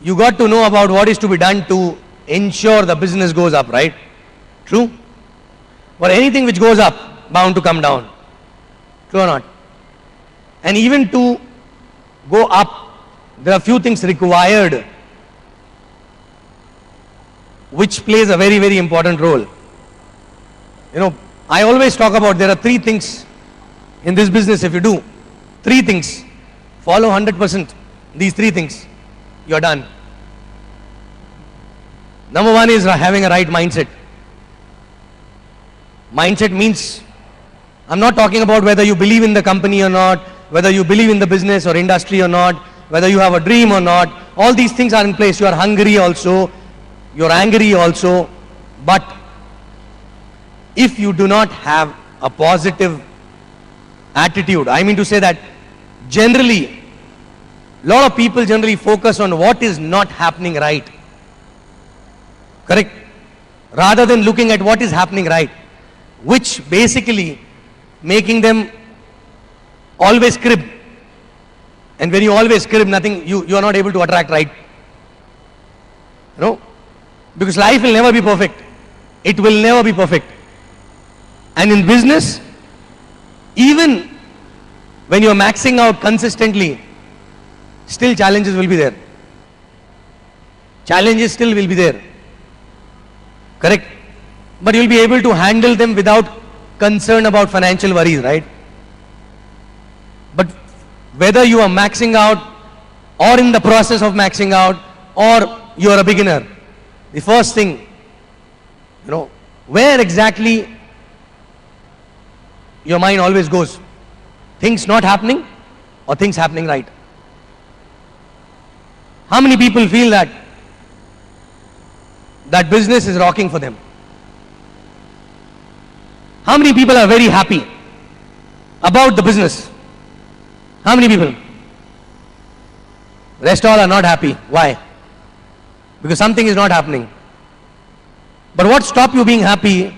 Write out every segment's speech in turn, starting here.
you got to know about what is to be done to ensure the business goes up, right? True? For anything which goes up, bound to come down. True or not? And even to go up, there are few things required which plays a very, very important role. You know, I always talk about there are three things in this business. If you do three things, follow 100%, these three things, you're done. Number one is having a right mindset. Mindset means, I'm not talking about whether you believe in the company or not, whether you believe in the business or industry or not, whether you have a dream or not. All these things are in place. You are hungry also, you're angry also, but if you do not have a positive attitude, I mean to say that generally, a lot of people generally focus on what is not happening right. Correct? Rather than looking at what is happening right, which basically making them always crib. And when you always crib, nothing, you are not able to attract right. You know? Because life will never be perfect. It will never be perfect. And in business, even when you are maxing out consistently, still challenges will be there. Challenges still will be there. Correct? But you will be able to handle them without concern about financial worries, right? But whether you are maxing out or in the process of maxing out or you are a beginner, the first thing, you know, where exactly your mind always goes, things not happening or things happening right. How many people feel that business is rocking for them? How many people are very happy about the business? How many people? Rest all are not happy. Why? Because something is not happening. But what stops you being happy?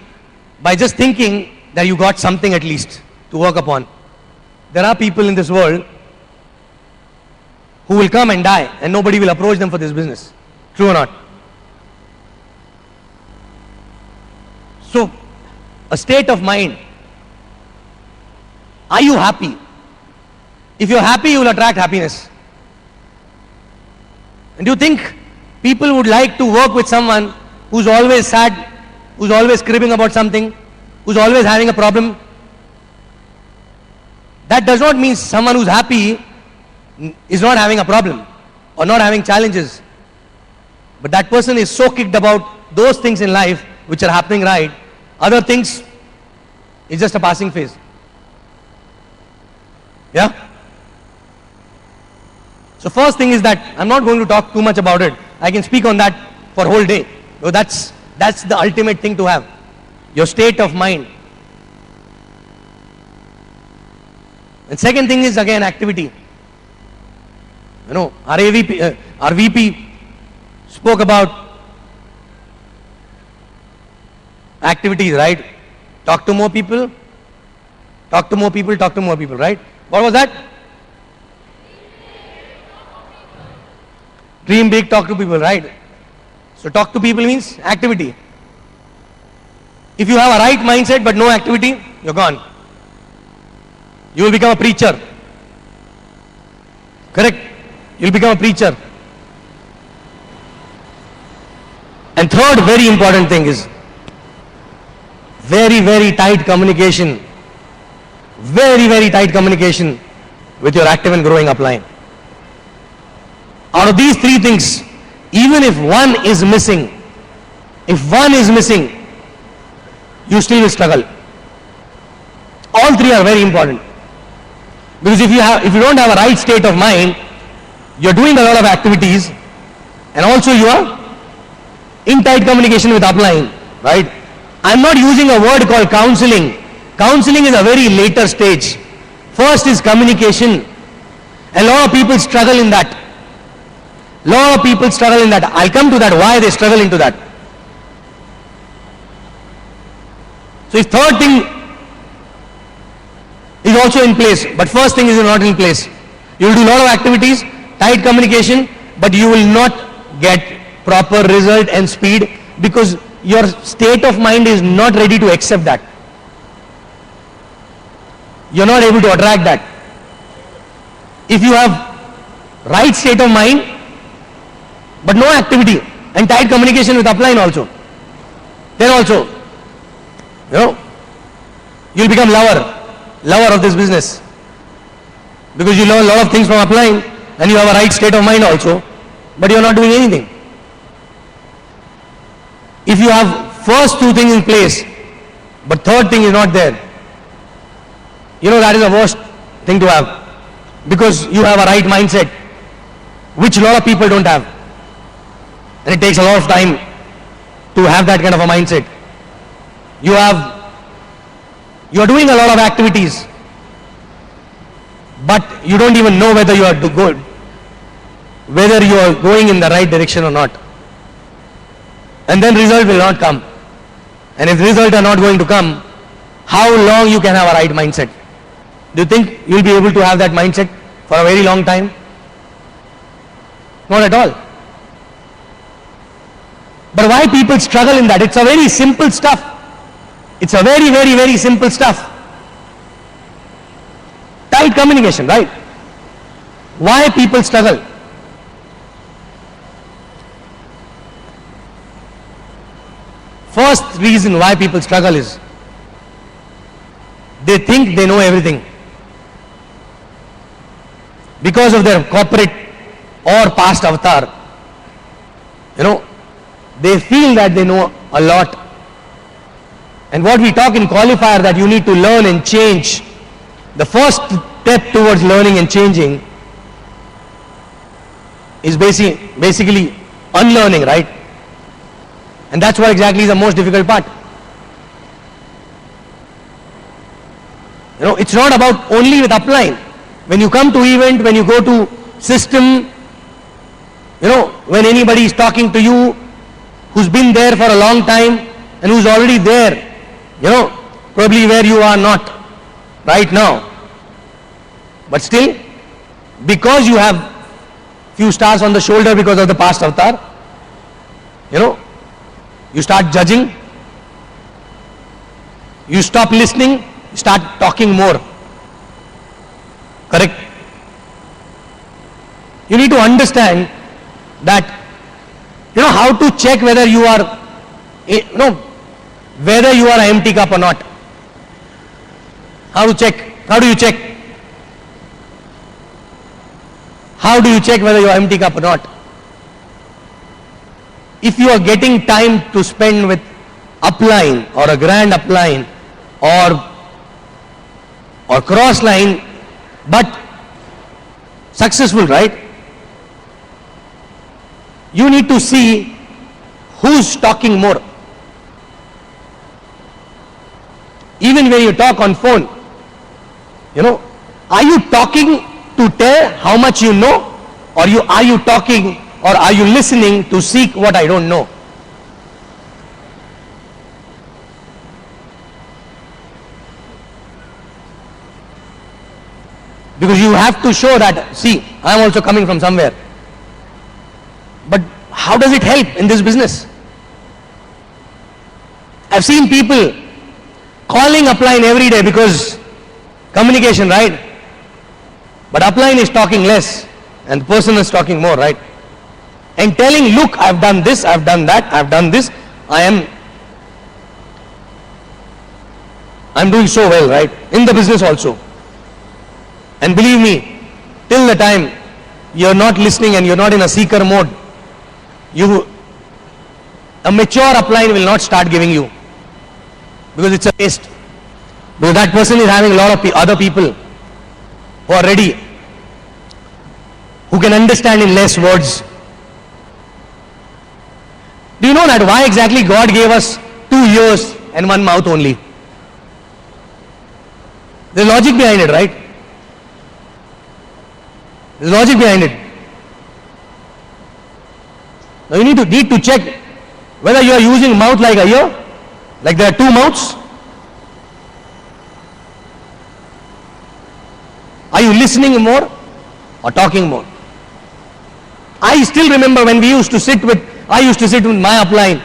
By just thinking that you got something at least to work upon. There are people in this world who will come and die and nobody will approach them for this business. True or not? So, a state of mind. Are you happy? If you're happy, you will attract happiness. And do you think people would like to work with someone who's always sad, who's always cribbing about something, who's always having a problem? That does not mean someone who's happy is not having a problem or not having challenges. But that person is so kicked about those things in life which are happening right. Other things is just a passing phase. Yeah? So first thing is that I'm not going to talk too much about it. I can speak on that for whole day. So that's the ultimate thing to have. Your state of mind. And second thing is again activity. You know, our VP spoke about activities, right? Talk to more people, talk to more people, talk to more people, right? What was that? Dream big, talk to people, right? So talk to people means activity. If you have a right mindset but no activity, you're gone. You will become a preacher. Correct? You will become a preacher. And third very important thing is very, very tight communication. Very, very tight communication with your active and growing upline. Out of these three things, even if one is missing, you still will struggle. All three are very important. Because if you don't have a right state of mind, you're doing a lot of activities and also you are in tight communication with upline, right? I'm not using a word called counseling. Counseling is a very later stage. First is communication. A lot of people struggle in that. I'll come to that, why they struggle into that. So if third thing is also in place, but first thing is not in place. You will do a lot of activities, tight communication, but you will not get proper result and speed, because your state of mind is not ready to accept that. You're not able to attract that. If you have right state of mind, but no activity and tight communication with upline also, then also, you'll become lover of this business. Because you learn a lot of things from upline and you have a right state of mind also, but you're not doing anything. If you have first two things in place, but third thing is not there, that is the worst thing to have. Because you have a right mindset, which a lot of people don't have. And it takes a lot of time to have that kind of a mindset. You are doing a lot of activities, but you don't even know whether you are good, whether you are going in the right direction or not. And then result will not come. And if results are not going to come, how long you can have a right mindset? Do you think you will be able to have that mindset for a very long time? Not at all. But why people struggle in that? It's a very simple stuff. It's a very, very, very simple stuff. Tight communication, right? Why people struggle? First reason why people struggle is they think they know everything. Because of their corporate or past avatar, they feel that they know a lot. And what we talk in qualifier, that you need to learn and change. The first step towards learning and changing is basically unlearning, right? And that's what exactly is the most difficult part. It's not about only with upline. When you come to event, when you go to system, when anybody is talking to you, who's been there for a long time and who's already there, probably where you are not right now. But still, because you have few stars on the shoulder because of the past avatar, you start judging, you stop listening, you start talking more. Correct? You need to understand that, how to check whether you are, whether you are an empty cup or not. How to check? How do you check? How do you check whether you are empty cup or not? If you are getting time to spend with upline or a grand upline or cross line, but successful, right? You need to see who's talking more. Even when you talk on phone, are you talking to tell how much you know, or are you talking or are you listening to seek what I don't know? Because you have to show that, see, I am also coming from somewhere. But how does it help in this business? I've seen people calling upline every day because communication, right? But upline is talking less and the person is talking more, right? And telling, look, I've done this, I've done that, I've done this, I'm doing so well, right? In the business also. And believe me, till the time you're not listening and you're not in a seeker mode, a mature upline will not start giving you, because it's a waste. Because that person is having a lot of other people who are ready, who can understand in less words. Do you know that why exactly God gave us 2 ears and 1 mouth only? There's logic behind it, right? There's logic behind it. Now you need to check whether you are using mouth like a ear, like there are 2 mouths. Are you listening more or talking more? I still remember when I used to sit with my upline,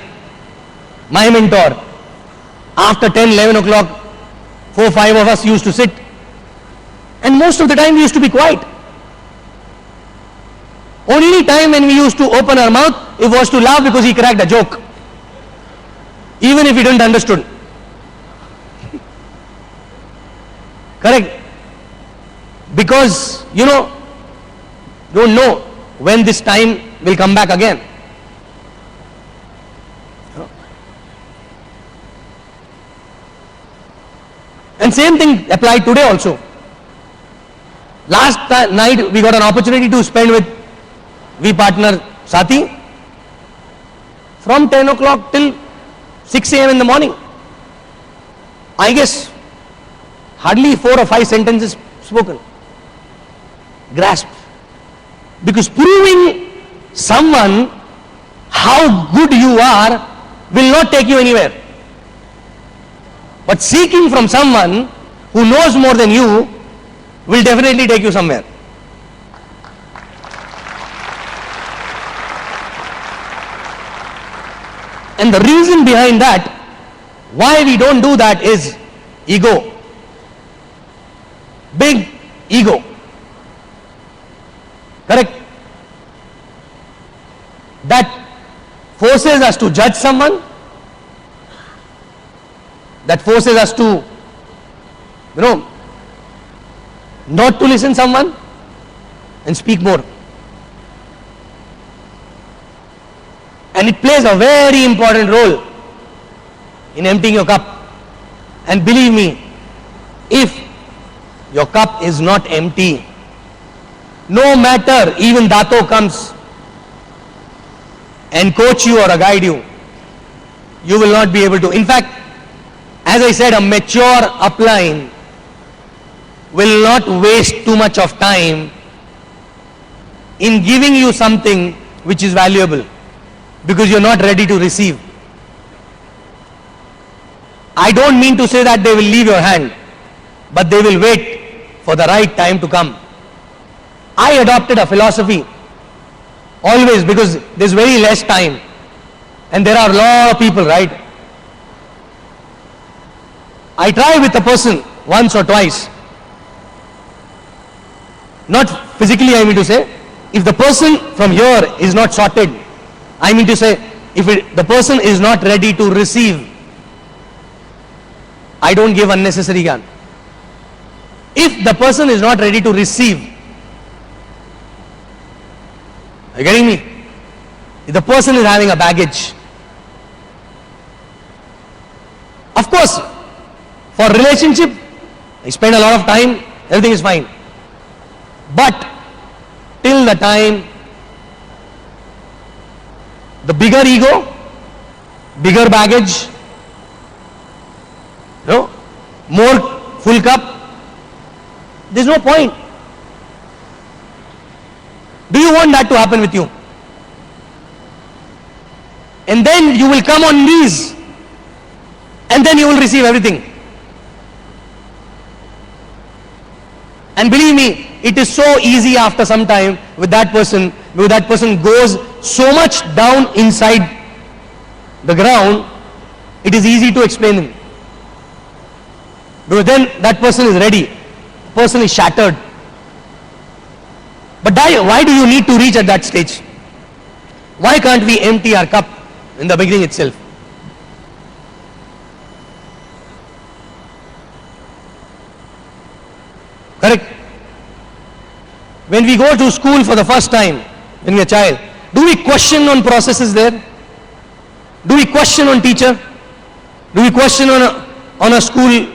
my mentor. After 10, 11 o'clock, 4, 5 of us used to sit. And most of the time we used to be quiet. Only time when we used to open our mouth, it was to laugh because he cracked a joke. Even if we didn't understood. Correct? Because, don't know when this time will come back again. And same thing applied today also. Last night we got an opportunity to spend with V partner Sati from 10 o'clock till 6 a.m. in the morning. I guess hardly 4 or 5 sentences spoken, grasped. Because proving someone how good you are will not take you anywhere. But seeking from someone who knows more than you will definitely take you somewhere. And the reason behind that, why we don't do that, is ego. Big ego. Correct? That forces us to judge someone, that forces us to, not to listen someone and speak more. And it plays a very important role in emptying your cup. And believe me, if your cup is not empty, no matter even Dato comes and coach you or guide you, you will not be able to. In fact, as I said, a mature upline will not waste too much of time in giving you something which is valuable, because you're not ready to receive. I don't mean to say that they will leave your hand, but they will wait for the right time to come. I adopted a philosophy always, because there's very less time and there are a lot of people, right? I try with a person once or twice. Not physically, I mean to say. If the person from here is not sorted, I mean to say, if the person is not ready to receive, I don't give unnecessary gyan. If the person is not ready to receive, are you getting me? If the person is having a baggage, of course, for relationship, I spend a lot of time, everything is fine. But till the time the bigger ego, bigger baggage, more full cup, there's no point. Do you want that to happen with you? And then you will come on knees and then you will receive everything. And believe me, it is so easy after some time with that person, because that person goes so much down inside the ground, it is easy to explain him. Because then that person is ready, the person is shattered. But why do you need to reach at that stage? Why can't we empty our cup in the beginning itself? Correct? When we go to school for the first time, when we are a child, do we question on processes there? Do we question on teacher? Do we question on a school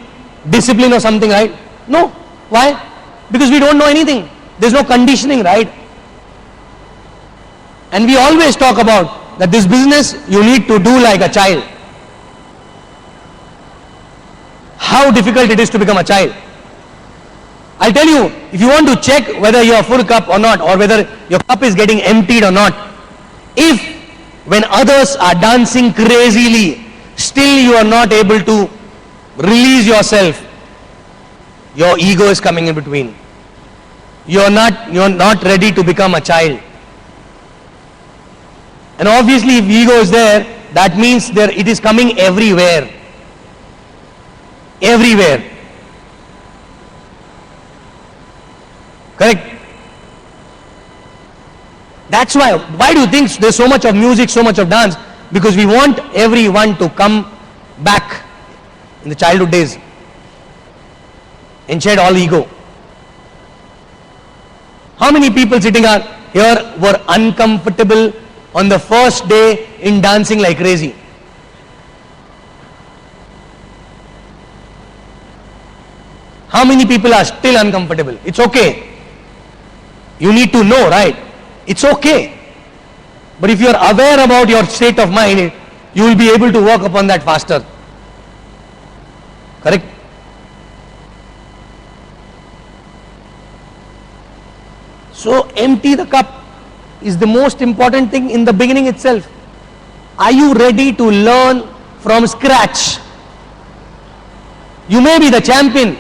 discipline or something, right? No. Why? Because we don't know anything. There's no conditioning, right? And we always talk about that this business you need to do like a child. How difficult it is to become a child. I'll tell you, if you want to check whether you are full cup or not, or whether your cup is getting emptied or not, if when others are dancing crazily, still you are not able to release yourself, your ego is coming in between. You are not ready to become a child. And obviously if ego is there, that means it is coming everywhere. Everywhere. Correct? That's why do you think there's so much of music, so much of dance? Because we want everyone to come back in the childhood days and shed all ego. How many people sitting here were uncomfortable on the first day in dancing like crazy? How many people are still uncomfortable? It's okay. You need to know, right? It's okay. But if you are aware about your state of mind, you will be able to work upon that faster. Correct? So empty the cup is the most important thing in the beginning itself. Are you ready to learn from scratch? You may be the champion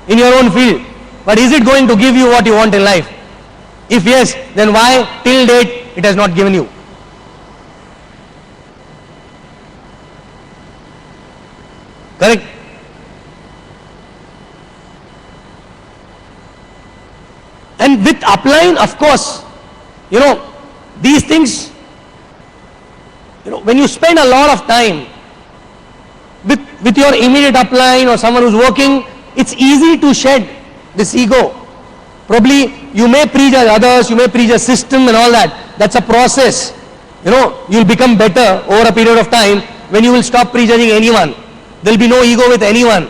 in your own field, but is it going to give you what you want in life? If yes, then why till date it has not given you? Correct? And with upline, of course, these things, when you spend a lot of time with your immediate upline or someone who's working, it's easy to shed this ego. Probably you may prejudge others, you may prejudge system and all that. That's a process. You'll become better over a period of time when you will stop prejudging anyone. There'll be no ego with anyone.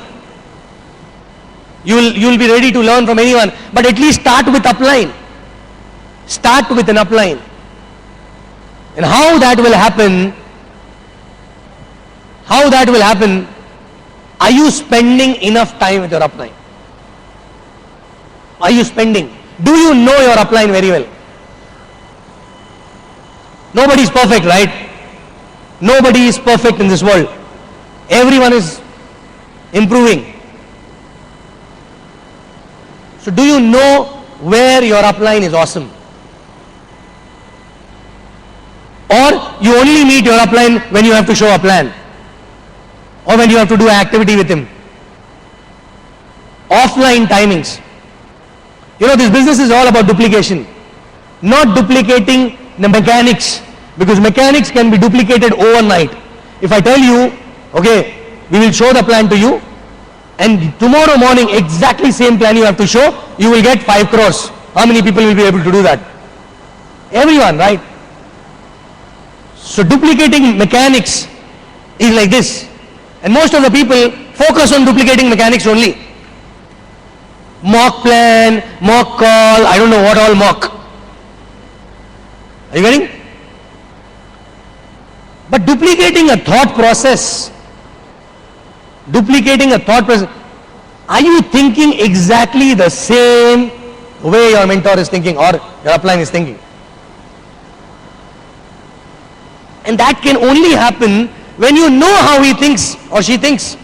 You'll be ready to learn from anyone, but at least start with upline. Start with an upline. And how that will happen, are you spending enough time with your upline? Are you spending? Do you know your upline very well? Nobody is perfect, right? Nobody is perfect in this world. Everyone is improving. So do you know where your upline is awesome? Or you only meet your upline when you have to show a plan, or when you have to do an activity with him? Offline timings. This business is all about duplication, not duplicating the mechanics, because mechanics can be duplicated overnight. If I tell you, okay, we will show the plan to you, and tomorrow morning exactly same plan you have to show, you will get 5 crores. How many people will be able to do that? Everyone, right? So duplicating mechanics is like this, and most of the people focus on duplicating mechanics only. Mock plan, mock call, I don't know what all mock. Are you getting? But duplicating a thought process, are you thinking exactly the same way your mentor is thinking or your upline is thinking? And that can only happen when you know how he thinks or she thinks.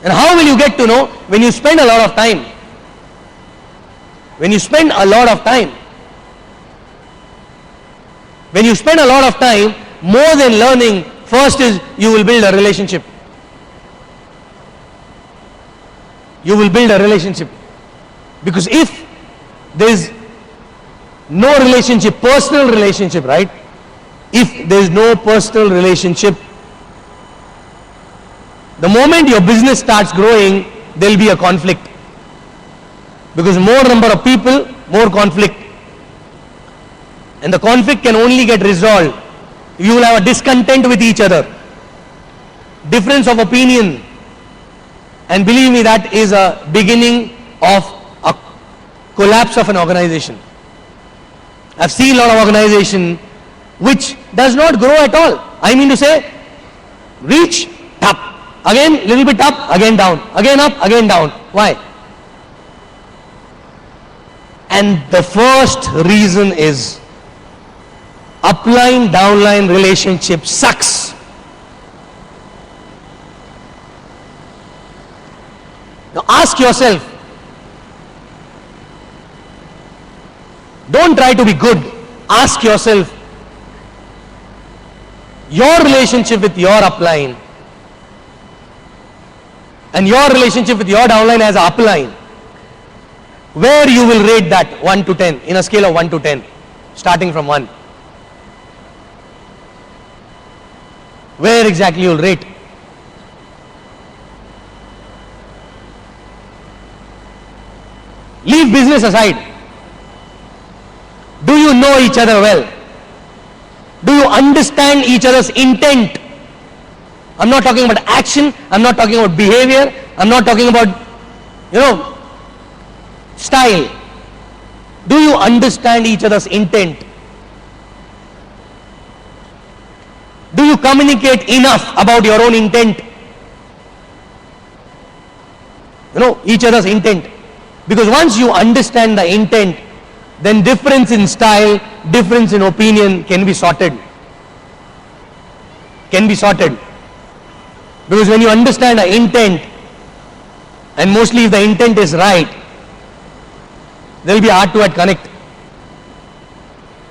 And how will you get to know? When you spend a lot of time. When you spend a lot of time. When you spend a lot of time, more than learning, first is you will build a relationship. You will build a relationship. Because if there is no relationship, personal relationship, right? If there is no personal relationship, the moment your business starts growing, there will be a conflict. Because more number of people, more conflict. And the conflict can only get resolved. You will have a discontent with each other. Difference of opinion. And believe me, that is a beginning of a collapse of an organization. I've seen a lot of organization which does not grow at all. I mean to say, reach, up. Again, little bit up, again down. Again up, again down. Why? And the first reason is upline, downline relationship sucks. Now ask yourself, don't try to be good. Ask yourself, your relationship with your upline and your relationship with your downline as an upline, where you will rate that 1 to 10 in a scale of 1 to 10, starting from 1. Where exactly you will rate? Leave business aside. Do you know each other well? Do you understand each other's intent? I'm not talking about action, I'm not talking about behavior, I'm not talking about, style. Do you understand each other's intent? Do you communicate enough about your own intent? Each other's intent. Because once you understand the intent, then difference in style, difference in opinion can be sorted. Can be sorted. Because when you understand the intent, and mostly if the intent is right, there will be heart-to-heart connect.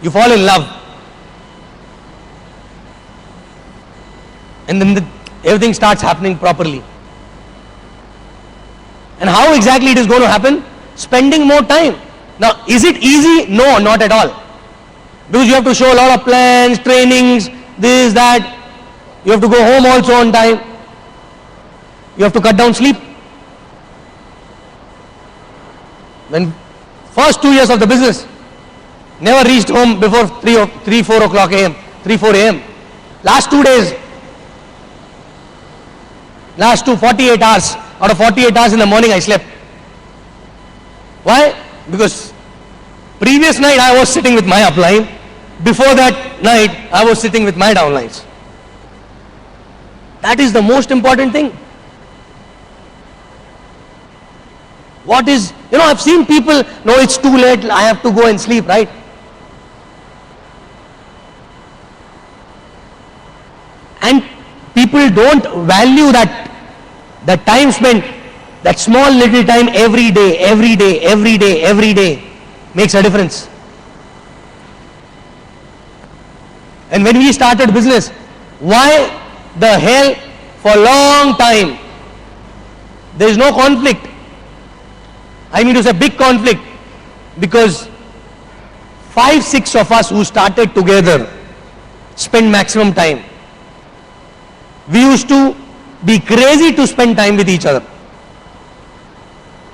You fall in love. And then everything starts happening properly. And how exactly it is going to happen? Spending more time. Now, is it easy? No, not at all. Because you have to show a lot of plans, trainings, this, that. You have to go home also on time. You have to cut down sleep. When first 2 years of the business, never reached home before 3, 4 o'clock a.m., 3, 4 a.m. Last 2 days, last 48 hours, out of 48 hours in the morning I slept. Why? Because previous night I was sitting with my upline, before that night I was sitting with my downlines. That is the most important thing. What is, I've seen people, no, it's too late, I have to go and sleep, right? And people don't value that time spent, that small little time every day makes a difference. And when we started business, why the hell for a long time there is no conflict? I mean to say big conflict, because 5, 6 of us who started together spend maximum time. We used to be crazy to spend time with each other.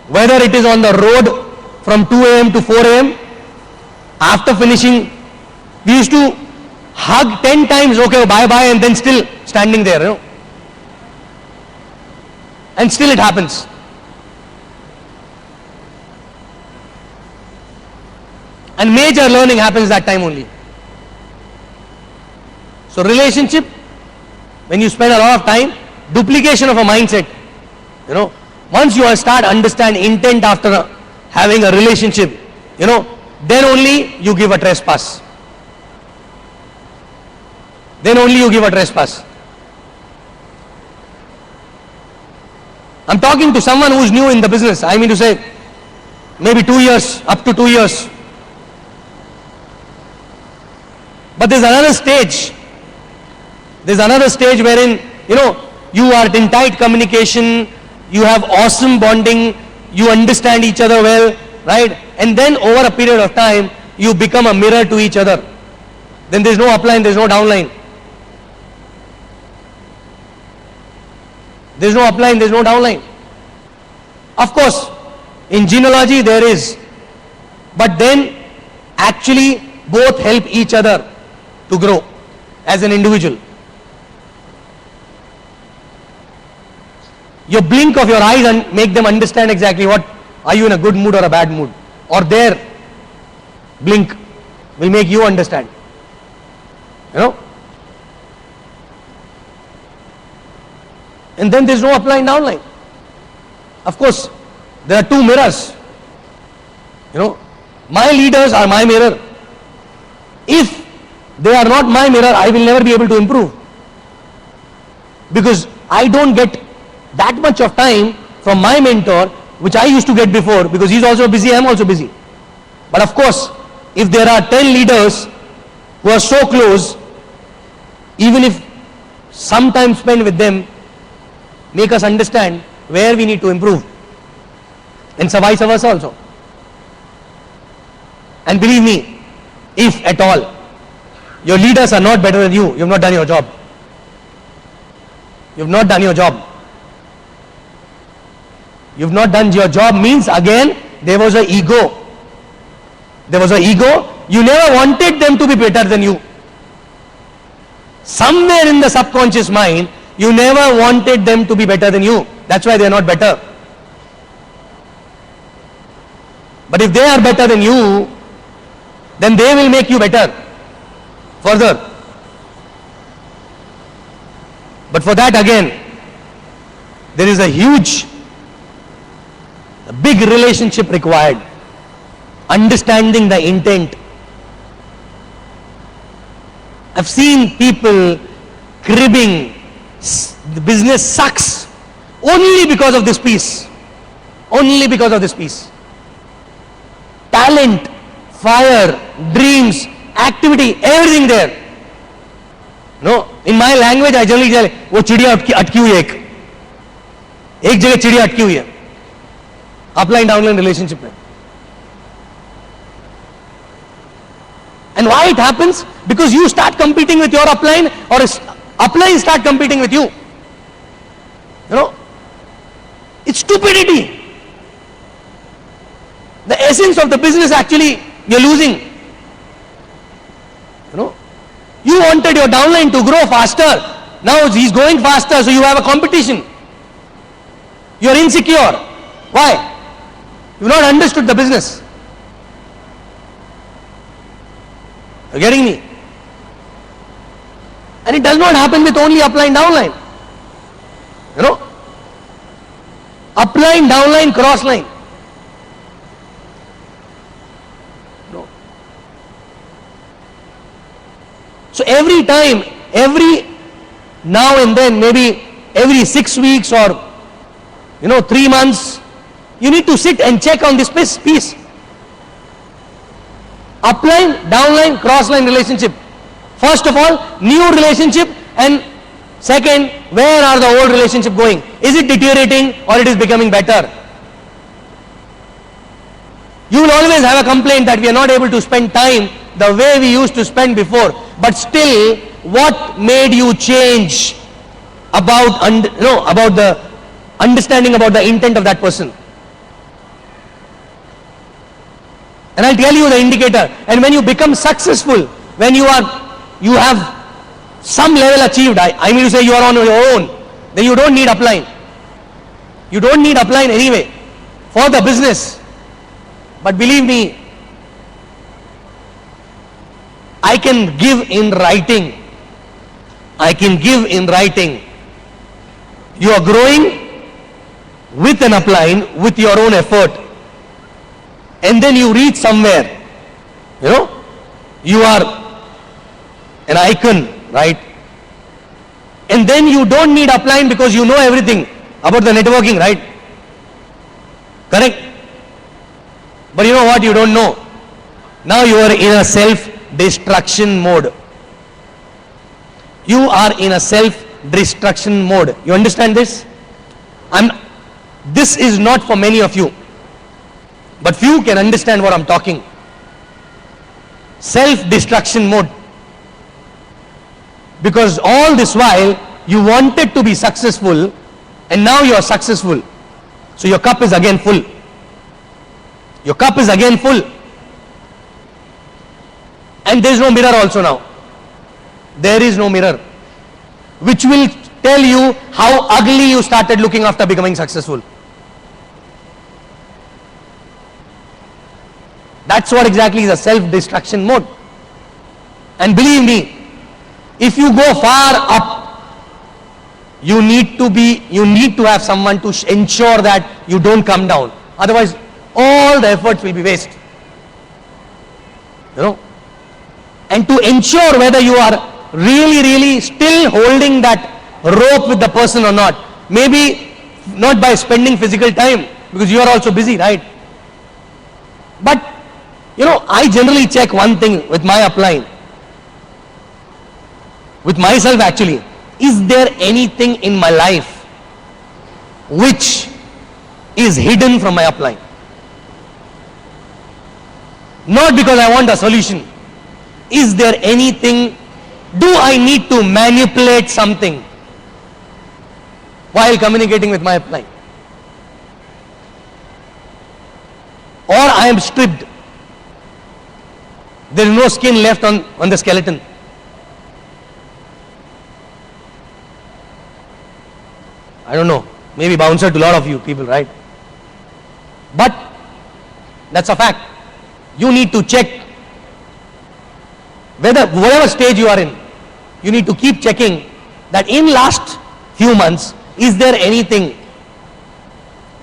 Whether it is on the road from 2 a.m. to 4 a.m. After finishing, we used to hug 10 times, okay, bye-bye, and then still standing there, And still it happens. And major learning happens that time only. So relationship, when you spend a lot of time, duplication of a mindset, once you start understand intent after having a relationship, then only you give a trespass. Then only you give a trespass. I'm talking to someone who is new in the business. I mean to say, maybe 2 years, up to 2 years. But there's another stage. There's another stage wherein, you are in tight communication, you have awesome bonding, you understand each other well, right? And then over a period of time, you become a mirror to each other. Then there's no upline, there's no downline. There's no upline, there's no downline. Of course, in genealogy there is. But then, actually, both help each other to grow as an individual. You blink of your eyes and make them understand exactly what, are you in a good mood or a bad mood? Or their blink will make you understand. And then there's no upline, downline. Of course, there are two mirrors. My leaders are my mirror. If they are not my mirror, I will never be able to improve. Because I don't get that much of time from my mentor, which I used to get before, because he's also busy, I'm also busy. But of course, if there are 10 leaders who are so close, even if some time spent with them, make us understand where we need to improve. And so vice versa also. And believe me, if at all your leaders are not better than you, you have not done your job. You have not done your job. You have not done your job means again there was an ego. There was an ego. You never wanted them to be better than you. Somewhere in the subconscious mind, you never wanted them to be better than you. That's why they are not better. But if they are better than you, then they will make you better further. But for that again, there is a big relationship required. Understanding the intent. I've seen people cribbing, the business sucks only because of this piece. Only because of this piece. Talent, fire, dreams, activity, everything there. No, in my language I generally say, वो चिड़िया अटकी हुई है एक जगह चिड़िया अटकी हुई है अपलाइन डाउनलाइन रिलेशनशिप में. And why it happens? Because you start competing with your upline, or upline start competing with you. You know, it's stupidity. The essence of the business actually you're losing. You know, you wanted your downline to grow faster. Now he's going faster, so you have a competition. You're insecure. Why? You've not understood the business. You're getting me? And it does not happen with only upline, downline. You know? Upline, downline, crossline. No. So every time, every now and then, maybe every 6 weeks or 3 months, you need to sit and check on this piece. Upline, downline, crossline relationship. First of all, new relationship, and second, where are the old relationship going? Is it deteriorating or it is becoming better? You will always have a complaint that we are not able to spend time the way we used to spend before. But still, what made you change about the understanding about the intent of that person? And I'll tell you the indicator. And when you become successful, when you have some level achieved, I mean to say you are on your own, then you don't need upline. You don't need upline anyway for the business. But believe me, I can give in writing. I can give in writing. You are growing with an upline, with your own effort. And then you reach somewhere, you are an icon, right? And then you don't need upline because you know everything about the networking, right? Correct? But you know what? You don't know. Now you are in a self-destruction mode. You are in a self-destruction mode. You understand this? This is not for many of you. But few can understand what I'm talking. Self-destruction mode. Because all this while, you wanted to be successful, and now you are successful. So your cup is again full. Your cup is again full. And there is no mirror also now. There is no mirror, which will tell you how ugly you started looking after becoming successful. That's what exactly is a self-destruction mode. And believe me, if you go far up, you need to have someone to ensure that you don't come down. Otherwise, all the efforts will be waste. And to ensure whether you are really still holding that rope with the person or not, maybe not by spending physical time, because you are also busy, right? But I generally check one thing with my upline. with myself actually, is there anything in my life which is hidden from my upline? Not because I want a solution. Is there anything, do I need to manipulate something while communicating with my upline? Or I am stripped. There is no skin left on the skeleton. I don't know, maybe bouncer to a lot of you people, right? But that's a fact. You need to check whether, whatever stage you are in, you need to keep checking that in last few months, is there anything,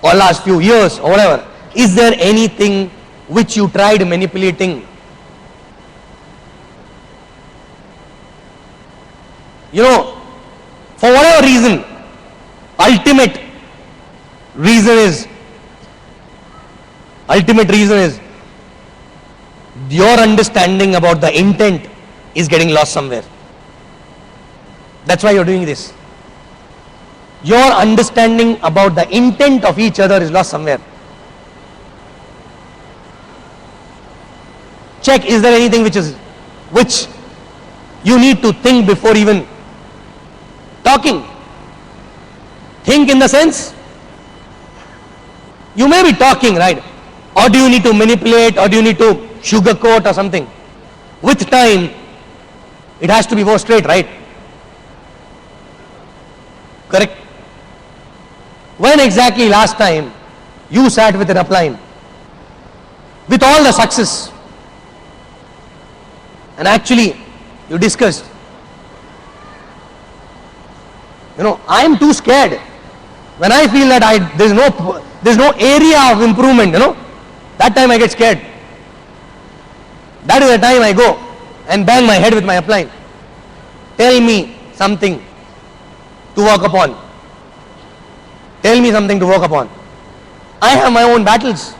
or last few years or whatever, is there anything which you tried manipulating? You know, for whatever reason, ultimate reason is your understanding about the intent is getting lost somewhere. That's why you're doing this. Your understanding about the intent of each other is lost somewhere. Check, is there anything which you need to think before even talking? Think in the sense, you may be talking, right? Or do you need to manipulate, or do you need to sugarcoat or something? With time, it has to be more straight, right? Correct? When exactly last time you sat with an upline with all the success and actually you discussed, you know, I am too scared. When I feel that there's no area of improvement, you know, that time I get scared. That is the time I go and bang my head with my upline. Tell me something to work upon. Tell me something to work upon. I have my own battles,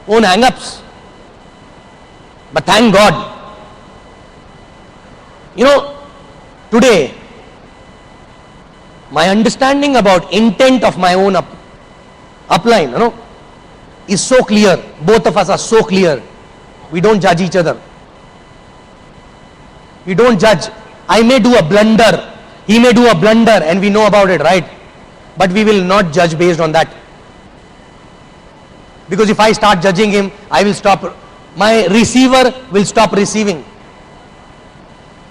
own hang-ups. But thank God, you know, today, my understanding about intent of my own upline, you know, is so clear. Both of us are so clear. We don't judge each other. We don't judge. I may do a blunder. He may do a blunder and we know about it, right? But we will not judge based on that. Because if I start judging him, I will stop. My receiver will stop receiving.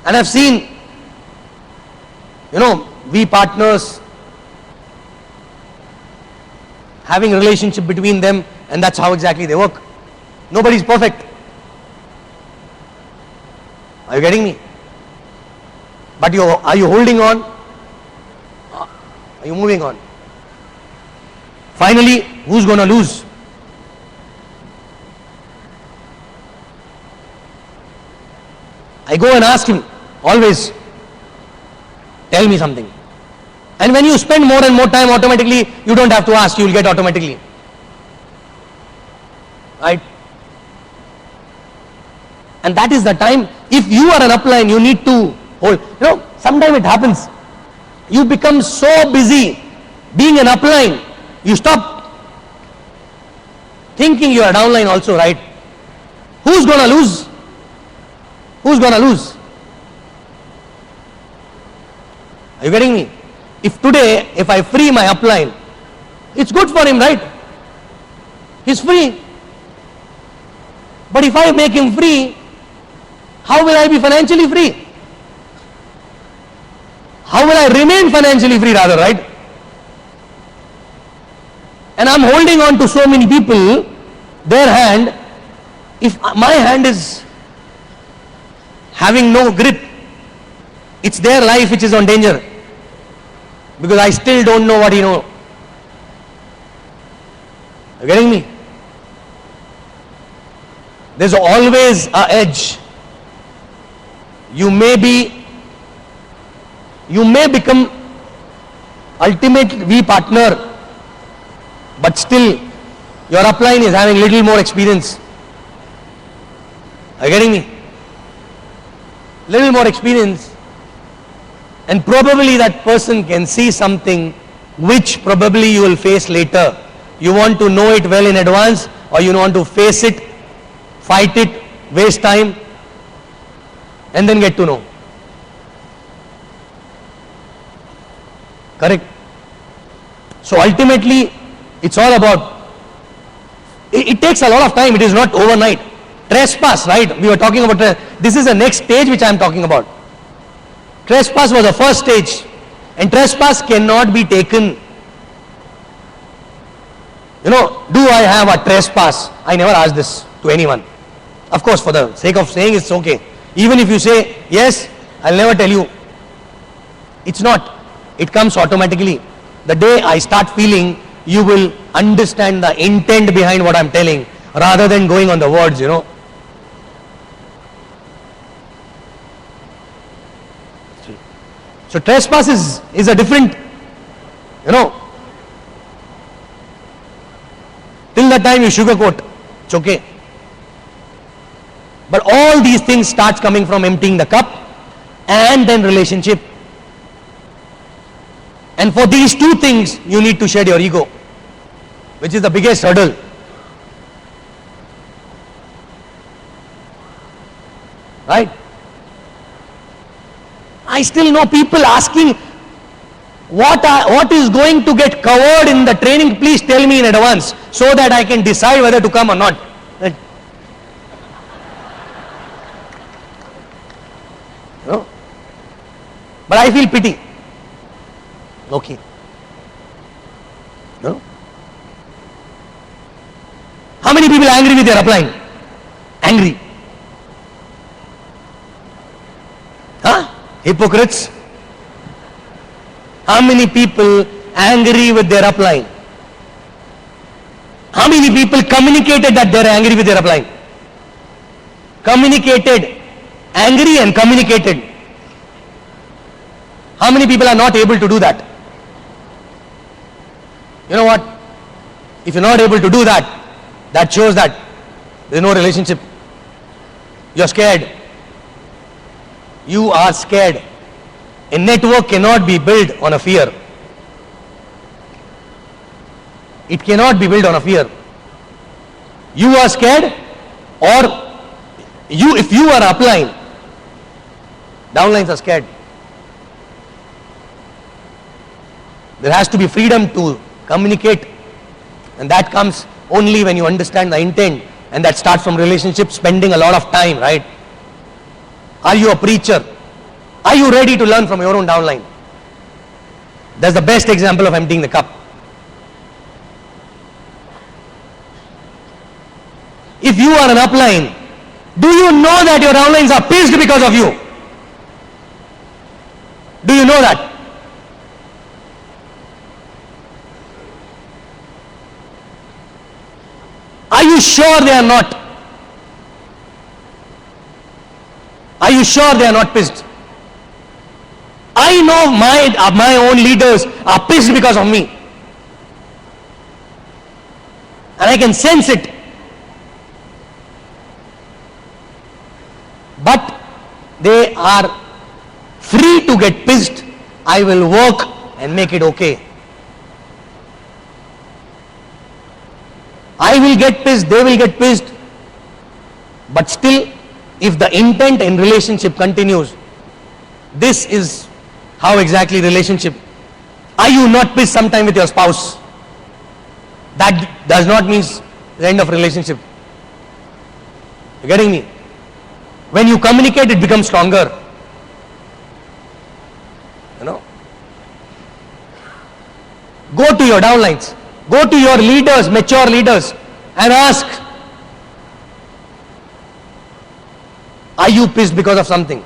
And I've seen, you know, we partners having a relationship between them, and that's how exactly they work. Nobody's perfect. Are you getting me? But are you holding on? Are you moving on? Finally, who's going to lose? I go and ask him, always, tell me something. And when you spend more and more time, automatically, you don't have to ask, you will get automatically. Right? And that is the time, if you are an upline, you need to hold. You know, sometimes it happens. You become so busy being an upline, you stop thinking you are downline also, right? Who's going to lose? Who's going to lose? Are you getting me? If today, if I free my upline, it's good for him, right? He's free. But if I make him free, how will I be financially free? How will I remain financially free rather, right? And I'm holding on to so many people, their hand. If my hand is having no grip, it's their life which is on danger. Because I still don't know what he knows. Are you getting me? There's always an edge. You may become ultimate V partner, but still your upline is having little more experience. Are you getting me? Little more experience. And probably that person can see something which probably you will face later. You want to know it well in advance, or you want to face it, fight it, waste time, and then get to know. Correct? So ultimately, it's all about, it takes a lot of time, it is not overnight. Trespass, right? We were talking about, this is the next stage which I am talking about. Trespass was the first stage, and trespass cannot be taken. You know, do I have a trespass? I never asked this to anyone. Of course, for the sake of saying, it's okay. Even if you say, yes, I'll never tell you. It's not. It comes automatically. The day I start feeling, you will understand the intent behind what I'm telling, rather than going on the words, you know. So trespass is a different, you know, till that time you sugarcoat, it's okay. But all these things starts coming from emptying the cup and then relationship. And for these two things, you need to shed your ego, which is the biggest hurdle. Right? I still know people asking, what is going to get covered in the training? Please tell me in advance so that I can decide whether to come or not. No? But I feel pity. Okay. No? How many people are angry with their applying? Angry. Huh? Hypocrites. How many people angry with their applying? How many people communicated that they are angry with their applying? Communicated. Angry and communicated. How many people are not able to do that? You know what? If you're not able to do that, that shows that there's no relationship. You're scared. You are scared. A network cannot be built on a fear. It cannot be built on a fear. You are scared, or if you are upline, downlines are scared. There has to be freedom to communicate, and that comes only when you understand the intent, and that starts from relationship, spending a lot of time, right? Are you a preacher? Are you ready to learn from your own downline? That's the best example of emptying the cup. If you are an upline, do you know that your downlines are pissed because of you? Do you know that? Are you sure they are not? Are you sure they are not pissed? I know my own leaders are pissed because of me. And I can sense it. But they are free to get pissed. I will work and make it okay. I will get pissed, they will get pissed. But still, if the intent in relationship continues, this is how exactly relationship. Are you not pissed sometime with your spouse? That does not mean the end of relationship. You getting me? When you communicate, it becomes stronger. You know? Go to your downlines. Go to your leaders, mature leaders, and ask, are you pissed because of something?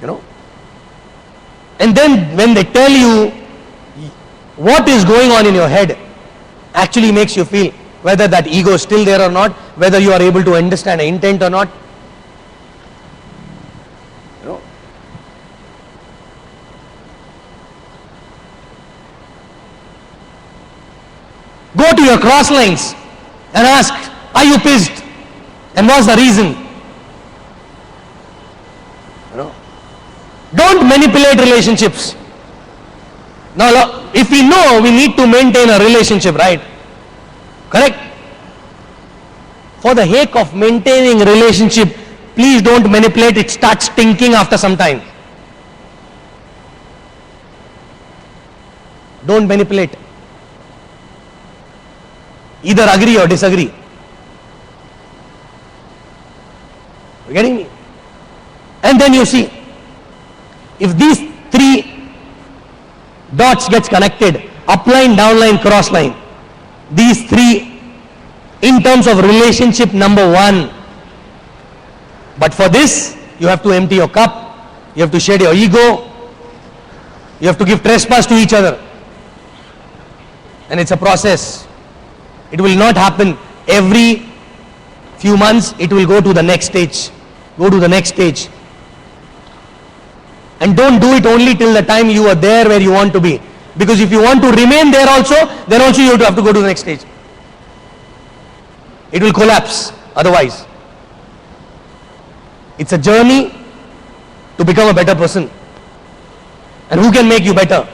You know? And then when they tell you what is going on in your head, actually makes you feel whether that ego is still there or not, whether you are able to understand the intent or not. You know? Go to your cross lines and ask, are you pissed? And what's the reason? You know? Don't manipulate relationships. Now, if we know we need to maintain a relationship, right? Correct? For the sake of maintaining relationship, please don't manipulate. It starts stinking after some time. Don't manipulate. Either agree or disagree. You getting me? And then you see, if these three dots gets connected, upline, downline, cross line, these three in terms of relationship number one. But for this, you have to empty your cup, you have to shed your ego, you have to give trespass to each other. And it's a process. It will not happen every few months. It will go to the next stage. Go to the next stage. And don't do it only till the time you are there where you want to be. Because if you want to remain there also, then also you have to go to the next stage. It will collapse otherwise. It's a journey to become a better person. And who can make you better?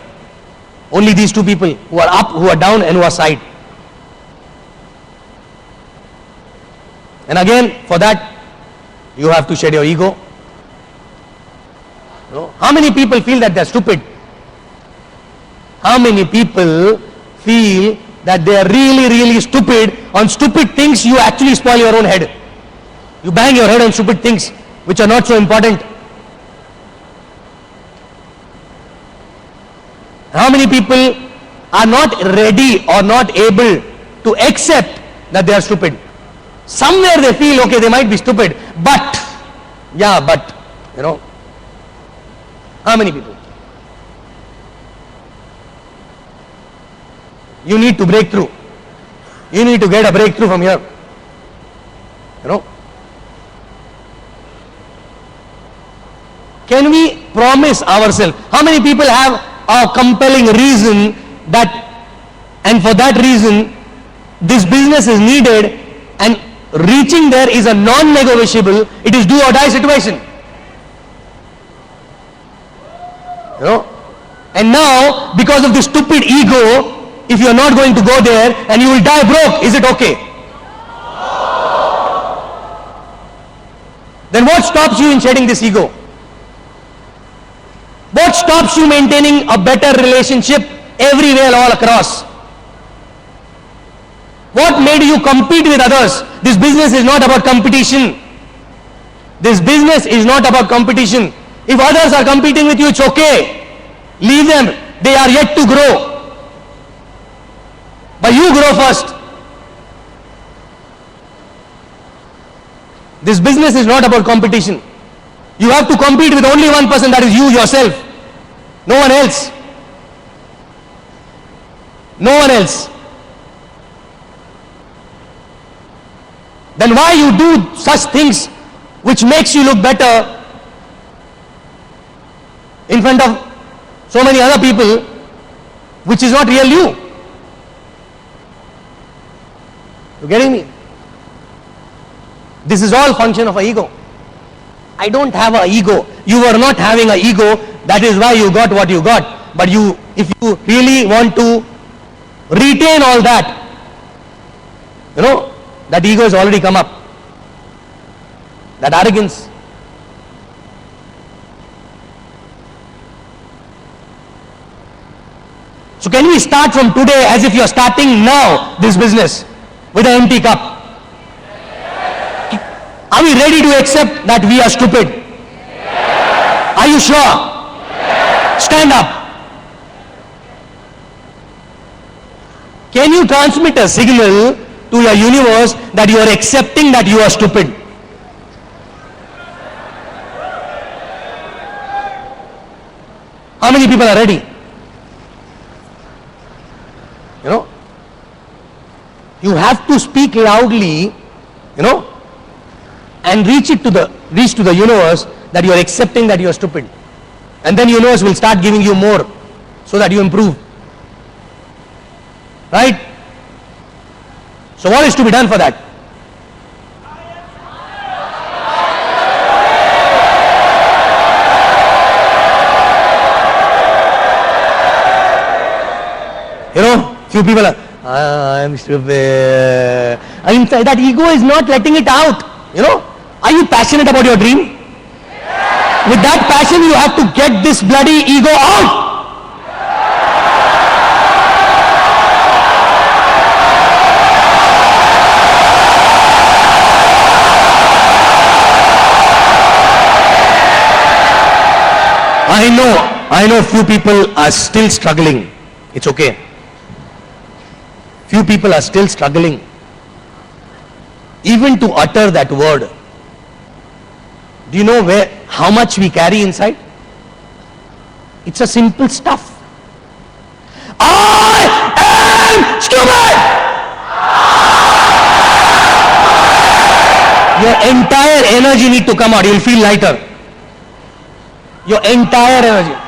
Only these two people, who are up, who are down, and who are side. And again, for that, you have to shed your ego. You know, how many people feel that they're stupid? How many people feel that they are really, really stupid? On stupid things, you actually spoil your own head. You bang your head on stupid things which are not so important. How many people are not ready or not able to accept that they are stupid? Somewhere they feel, okay, they might be stupid, but, yeah, but, you know, how many people? You need to break through. You need to get a breakthrough from here. You know. Can we promise ourselves? How many people have a compelling reason that, and for that reason, this business is needed, and reaching there is a non-negotiable, it is do or die situation. You know? And now, because of this stupid ego, if you are not going to go there and you will die broke, is it okay? Then what stops you in shedding this ego? What stops you maintaining a better relationship everywhere all across? What made you compete with others? This business is not about competition. This business is not about competition. If others are competing with you, it's okay. Leave them. They are yet to grow. But you grow first. This business is not about competition. You have to compete with only one person, that is you yourself. No one else. No one else. Then why you do such things which makes you look better in front of so many other people, which is not real you? You getting me? This is all function of an ego. I don't have an ego. You were not having an ego. That is why you got what you got. But you, if you really want to retain all that, you know, that ego has already come up. That arrogance. So can we start from today as if you are starting now this business with an empty cup? Are we ready to accept that we are stupid? Are you sure? Stand up. Can you transmit a signal to your universe that you are accepting that you are stupid? How many people are ready? You know, you have to speak loudly, you know, and reach to the universe that you are accepting that you are stupid. And then universe will start giving you more so that you improve. Right? So what is to be done for that? You know, few people are, I am stupid. Inside that ego is not letting it out. You know, are you passionate about your dream? With that passion, you have to get this bloody ego out. I know few people are still struggling. It's okay. Few people are still struggling even to utter that word. Do you know how much we carry inside? It's a simple stuff. I am stupid! Your entire energy need to come out. You'll feel lighter. Your entire energy.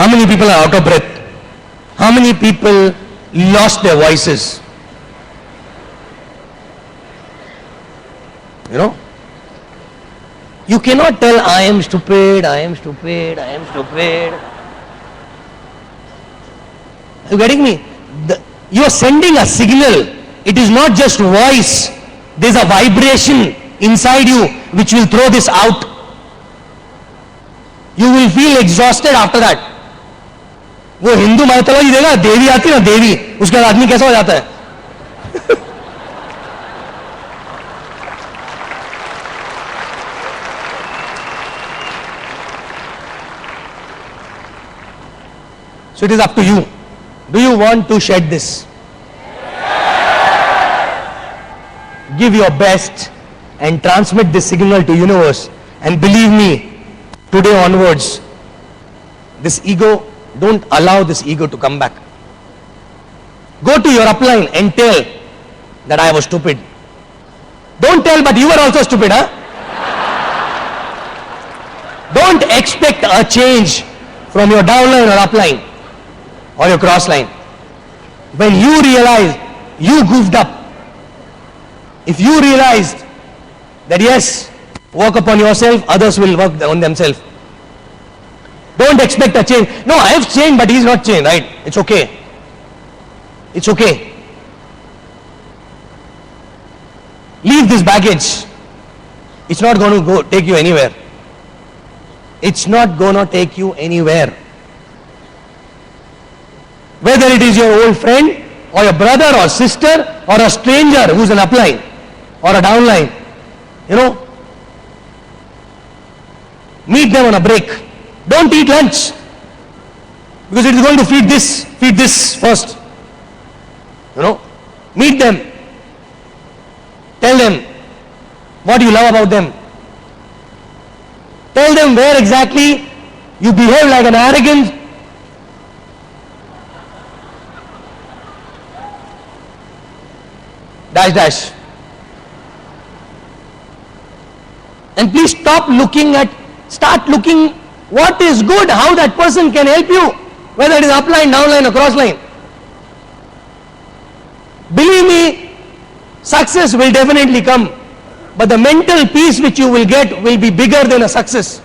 How many people are out of breath? How many people lost their voices? You know? You cannot tell, I am stupid, I am stupid, I am stupid. Are you getting me? You are sending a signal. It is not just voice. There is a vibration inside you which will throw this out. You will feel exhausted after that. वो Hindu mythology देगा, देवी आती है ना, देवी, उसके बाद आदमी कैसा हो जाता है? So it is up to you. Do you want to shed this? Give your best and transmit this signal to universe. And believe me, today onwards, this ego, don't allow this ego to come back. Go to your upline and tell that I was stupid. Don't tell, but you were also stupid, huh? Don't expect a change from your downline or upline or your cross line. When you realize you goofed up, if you realized that yes, work upon yourself, others will work on themselves. Don't expect a change. No, I have changed, but he's not changed, right? It's okay. It's okay. Leave this baggage. It's not going to take you anywhere. It's not going to take you anywhere. Whether it is your old friend or your brother or sister or a stranger who's an upline or a downline, you know, meet them on a break. Don't eat lunch because it is going to feed this first. You know, meet them. Tell them what you love about them. Tell them where exactly you behave like an arrogant, dash. And please start looking what is good, how that person can help you, whether it is upline, downline or crossline. Believe me, success will definitely come, but the mental peace which you will get will be bigger than a success.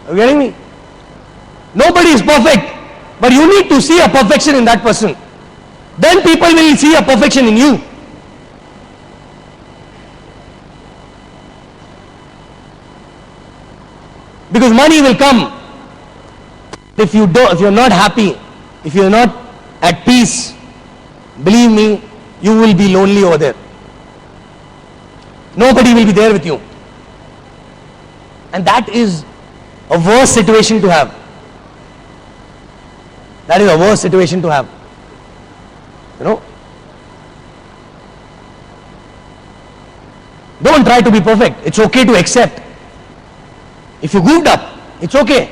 Are you getting me? Nobody is perfect, but you need to see a perfection in that person. Then people will see a perfection in you. Because money will come. If you're not happy, if you're not at peace, believe me, you will be lonely over there. Nobody will be there with you. And that is a worse situation to have. That is a worse situation to have. You know? Don't try to be perfect. It's okay to accept. If you goofed up, it's okay.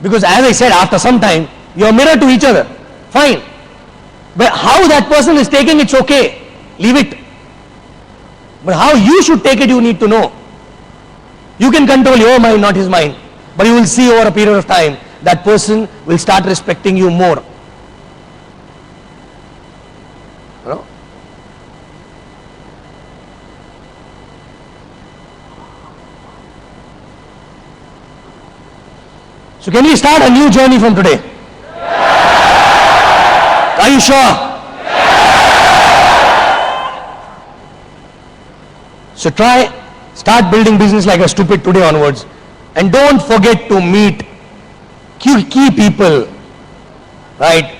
Because as I said, after some time, you're a mirror to each other. Fine. But how that person is taking it's okay. Leave it. But how you should take it, you need to know. You can control your mind, not his mind. But you will see over a period of time, that person will start respecting you more. You know? So can we start a new journey from today? Are you sure? So start building business like a stupid today onwards. And don't forget to meet key people, right?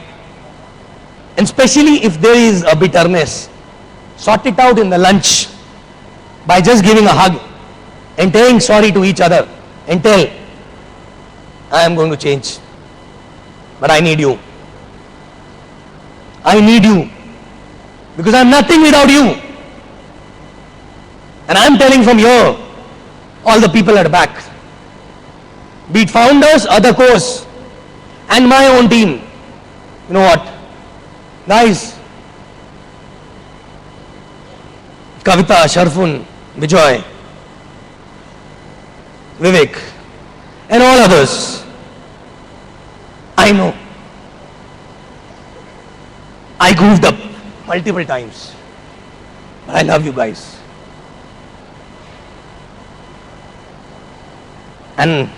And especially if there is a bitterness, sort it out in the lunch by just giving a hug and saying sorry to each other and tell, I am going to change, but I need you. I need you because I am nothing without you. And I am telling from here, all the people at the back, be it founders, other course, and my own team. You know what? Guys, Kavita, Sharfun, Vijay, Vivek, and all others, I know. I goofed up multiple times, but I love you guys. And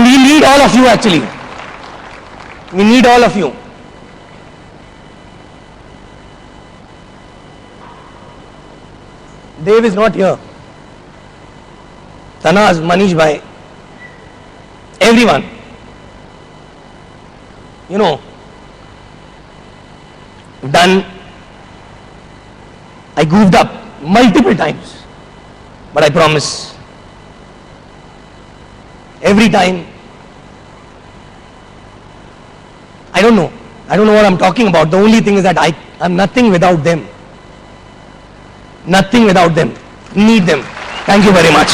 we need all of you actually. We need all of you. Dev is not here. Tanaz, Manish bhai, everyone. You know, I goofed up multiple times, but I promise, every time, I don't know what I'm talking about. The only thing is that I'm nothing without them. Nothing without them. Need them. Thank you very much.